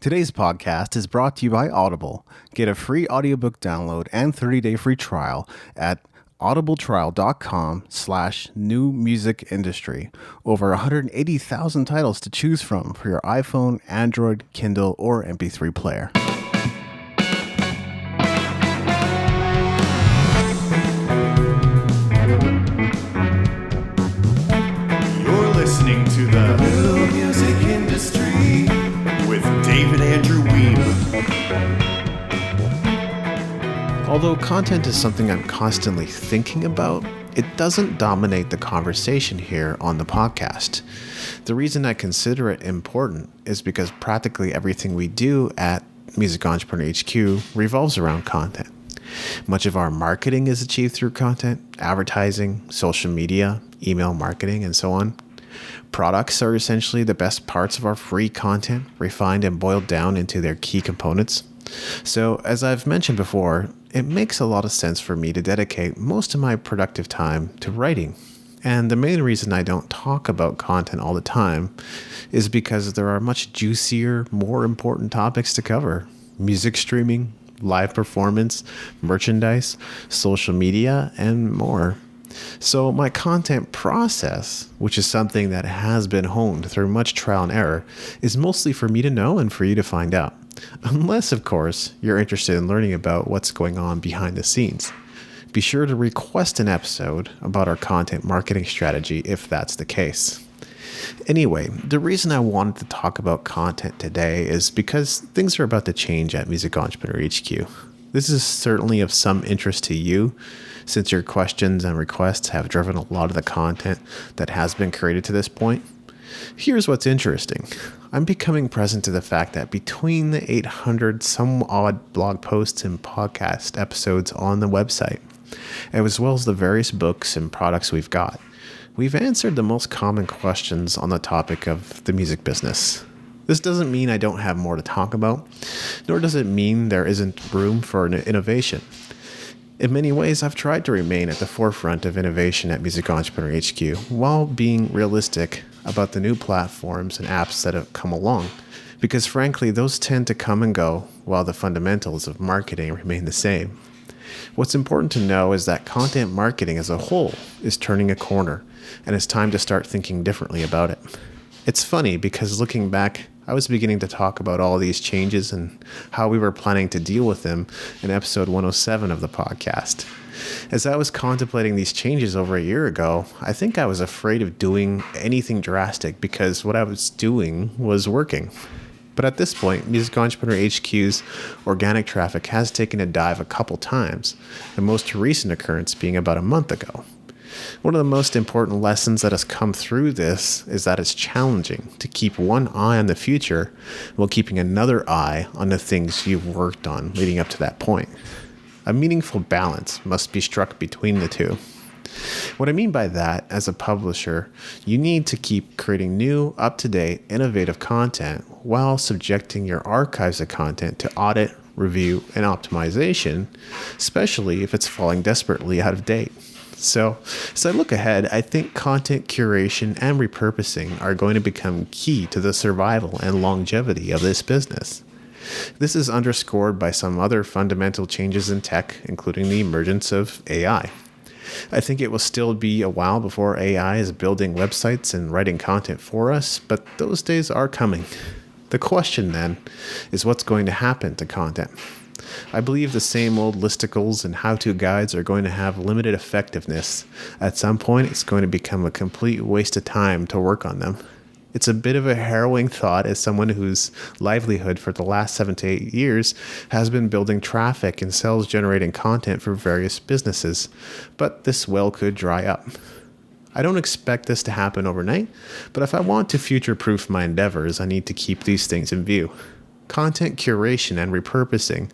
Today's podcast is brought to you by Audible. Get a free audiobook download and 30-day free trial at audibletrial.com/newmusicindustry. Over 180,000 titles to choose from for your iPhone, Android, Kindle, or MP3 player. You're listening to the New Music Industry with David Andrew Weeb. Although content is something I'm constantly thinking about, it doesn't dominate the conversation here on the podcast. The reason I consider it important is because practically everything we do at Music Entrepreneur HQ revolves around content. Much of our marketing is achieved through content, advertising, social media, email marketing, and so on. Products are essentially the best parts of our free content, refined and boiled down into their key components. So, as I've mentioned before, it makes a lot of sense for me to dedicate most of my productive time to writing. And the main reason I don't talk about content all the time is because there are much juicier, more important topics to cover. Music streaming, live performance, merchandise, social media, and more. So my content process, which is something that has been honed through much trial and error, is mostly for me to know and for you to find out. Unless, of course, you're interested in learning about what's going on behind the scenes. Be sure to request an episode about our content marketing strategy if that's the case. Anyway, the reason I wanted to talk about content today is because things are about to change at Music Entrepreneur HQ. This is certainly of some interest to you, since your questions and requests have driven a lot of the content that has been created to this point. Here's what's interesting. I'm becoming present to the fact that between the 800 some odd blog posts and podcast episodes on the website, as well as the various books and products we've answered the most common questions on the topic of the music business. This doesn't mean I don't have more to talk about, nor does it mean there isn't room for innovation. In many ways, I've tried to remain at the forefront of innovation at Music Entrepreneur HQ while being realistic about the new platforms and apps that have come along, because frankly, those tend to come and go while the fundamentals of marketing remain the same. What's important to know is that content marketing as a whole is turning a corner, and it's time to start thinking differently about it. It's funny because looking back, I was beginning to talk about all these changes and how we were planning to deal with them in episode 107 of the podcast. As I was contemplating these changes over a year ago, I think I was afraid of doing anything drastic because what I was doing was working. But at this point, Music Entrepreneur HQ's organic traffic has taken a dive a couple times, the most recent occurrence being about a month ago. One of the most important lessons that has come through this is that it's challenging to keep one eye on the future while keeping another eye on the things you've worked on leading up to that point. A meaningful balance must be struck between the two. What I mean by that, as a publisher, you need to keep creating new, up-to-date, innovative content while subjecting your archives of content to audit, review, and optimization, especially if it's falling desperately out of date. So, as I look ahead, I think content curation and repurposing are going to become key to the survival and longevity of this business. This is underscored by some other fundamental changes in tech, including the emergence of AI. I think it will still be a while before AI is building websites and writing content for us, but those days are coming. The question then is what's going to happen to content? I believe the same old listicles and how-to guides are going to have limited effectiveness. At some point, it's going to become a complete waste of time to work on them. It's a bit of a harrowing thought as someone whose livelihood for the last 7 to 8 years has been building traffic and sales-generating content for various businesses, but this well could dry up. I don't expect this to happen overnight, but if I want to future-proof my endeavors, I need to keep these things in view. Content curation and repurposing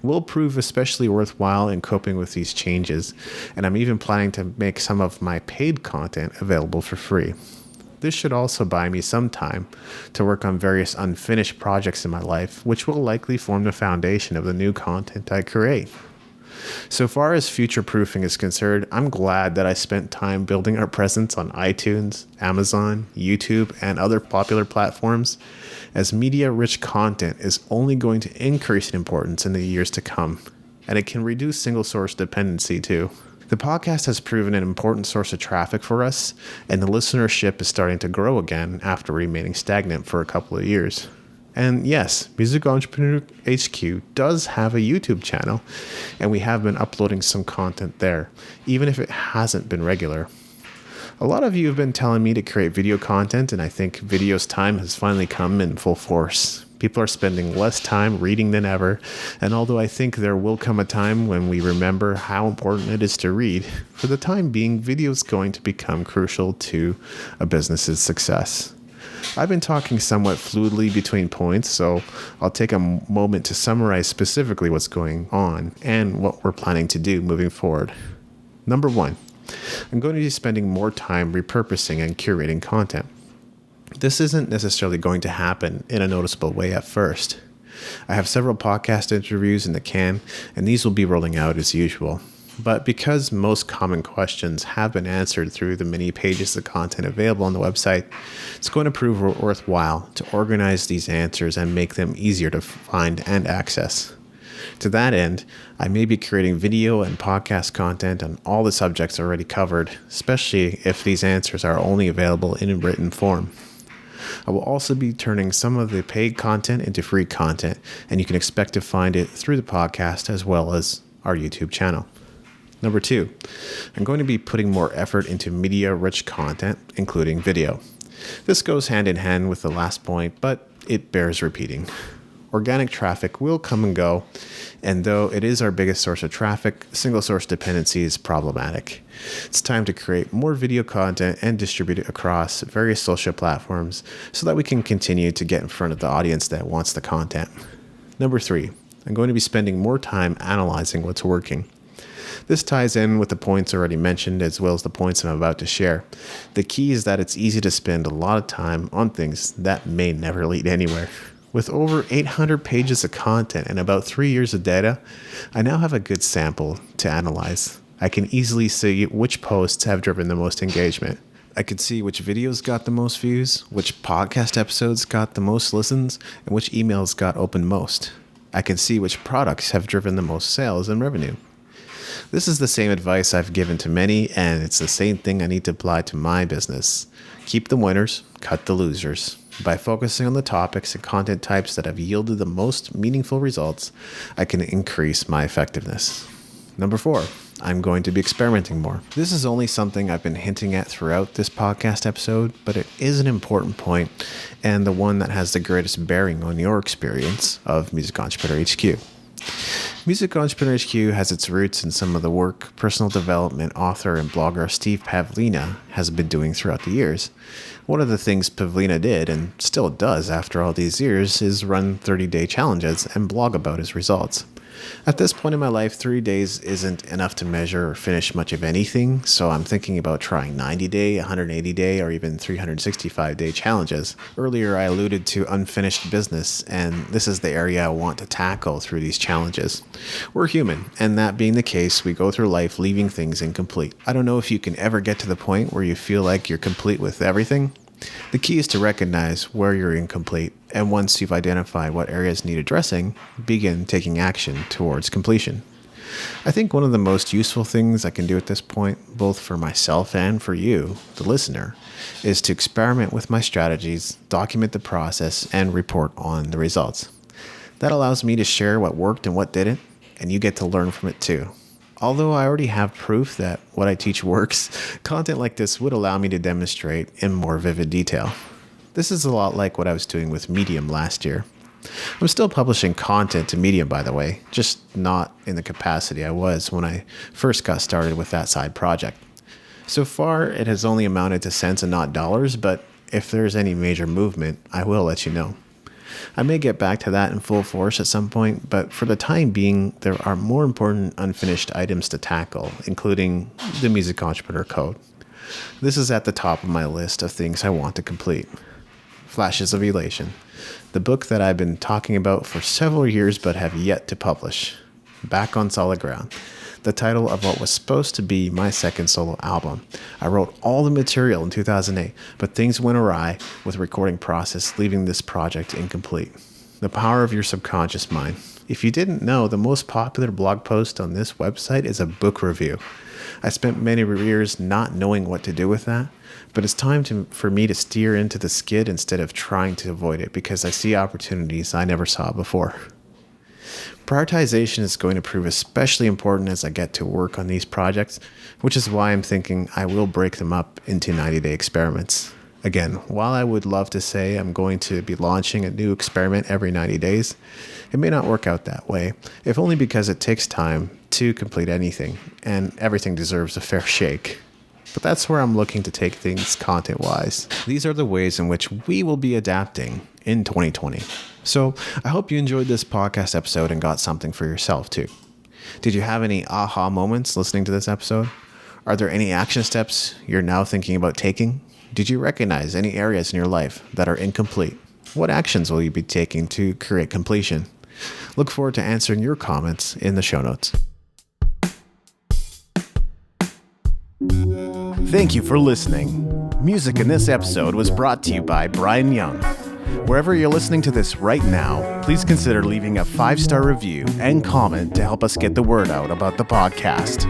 will prove especially worthwhile in coping with these changes, and I'm even planning to make some of my paid content available for free. This should also buy me some time to work on various unfinished projects in my life, which will likely form the foundation of the new content I create. So far as future-proofing is concerned, I'm glad that I spent time building our presence on iTunes, Amazon, YouTube, and other popular platforms, as media-rich content is only going to increase in importance in the years to come, and it can reduce single-source dependency too. The podcast has proven an important source of traffic for us, and the listenership is starting to grow again after remaining stagnant for a couple of years. And yes, Music Entrepreneur HQ does have a YouTube channel, and we have been uploading some content there, even if it hasn't been regular. A lot of you have been telling me to create video content, and I think video's time has finally come in full force. People are spending less time reading than ever, and although I think there will come a time when we remember how important it is to read, for the time being, video is going to become crucial to a business's success. I've been talking somewhat fluidly between points, so I'll take a moment to summarize specifically what's going on and what we're planning to do moving forward. Number 1, I'm going to be spending more time repurposing and curating content. This isn't necessarily going to happen in a noticeable way at first. I have several podcast interviews in the can, and these will be rolling out as usual. But because most common questions have been answered through the many pages of content available on the website, it's going to prove worthwhile to organize these answers and make them easier to find and access. To that end, I may be creating video and podcast content on all the subjects already covered, especially if these answers are only available in written form. I will also be turning some of the paid content into free content, and you can expect to find it through the podcast as well as our YouTube channel. Number 2, I'm going to be putting more effort into media-rich content, including video. This goes hand in hand with the last point, but it bears repeating. Organic traffic will come and go, and though it is our biggest source of traffic, single source dependency is problematic. It's time to create more video content and distribute it across various social platforms so that we can continue to get in front of the audience that wants the content. Number 3, I'm going to be spending more time analyzing what's working. This ties in with the points already mentioned as well as the points I'm about to share. The key is that it's easy to spend a lot of time on things that may never lead anywhere. With over 800 pages of content and about 3 years of data, I now have a good sample to analyze. I can easily see which posts have driven the most engagement. I can see which videos got the most views, which podcast episodes got the most listens, and which emails got opened most. I can see which products have driven the most sales and revenue. This is the same advice I've given to many, and it's the same thing I need to apply to my business. Keep the winners, cut the losers. By focusing on the topics and content types that have yielded the most meaningful results, I can increase my effectiveness. Number 4, I'm going to be experimenting more. This is only something I've been hinting at throughout this podcast episode, but it is an important point and the one that has the greatest bearing on your experience of Music Entrepreneur HQ. Music Entrepreneur HQ has its roots in some of the work personal development author and blogger Steve Pavlina has been doing throughout the years. One of the things Pavlina did, and still does after all these years, is run 30-day challenges and blog about his results. At this point in my life, 3 days isn't enough to measure or finish much of anything, so I'm thinking about trying 90-day, 180-day, or even 365-day challenges. Earlier, I alluded to unfinished business, and this is the area I want to tackle through these challenges. We're human, and that being the case, we go through life leaving things incomplete. I don't know if you can ever get to the point where you feel like you're complete with everything. The key is to recognize where you're incomplete, and once you've identified what areas need addressing, begin taking action towards completion. I think one of the most useful things I can do at this point, both for myself and for you, the listener, is to experiment with my strategies, document the process, and report on the results. That allows me to share what worked and what didn't, and you get to learn from it too. Although I already have proof that what I teach works, content like this would allow me to demonstrate in more vivid detail. This is a lot like what I was doing with Medium last year. I'm still publishing content to Medium, by the way, just not in the capacity I was when I first got started with that side project. So far, it has only amounted to cents and not dollars, but if there's any major movement, I will let you know. I may get back to that in full force at some point, but for the time being, there are more important unfinished items to tackle, including the Music Entrepreneur Code. This is at the top of my list of things I want to complete. Flashes of Elation, the book that I've been talking about for several years but have yet to publish. Back on Solid Ground, the title of what was supposed to be my second solo album. I wrote all the material in 2008, but things went awry with the recording process, leaving this project incomplete. The power of your subconscious mind. If you didn't know, the most popular blog post on this website is a book review. I spent many years not knowing what to do with that, but it's time for me to steer into the skid instead of trying to avoid it because I see opportunities I never saw before. Prioritization is going to prove especially important as I get to work on these projects, which is why I'm thinking I will break them up into 90-day experiments. Again, while I would love to say I'm going to be launching a new experiment every 90 days, it may not work out that way, if only because it takes time to complete anything, and everything deserves a fair shake. But that's where I'm looking to take things content-wise. These are the ways in which we will be adapting in 2020. So I hope you enjoyed this podcast episode and got something for yourself too. Did you have any aha moments listening to this episode? Are there any action steps you're now thinking about taking? Did you recognize any areas in your life that are incomplete? What actions will you be taking to create completion? Look forward to answering your comments in the show notes. Thank you for listening. Music in this episode was brought to you by Brian Young. Wherever you're listening to this right now, please consider leaving a 5-star review and comment to help us get the word out about the podcast.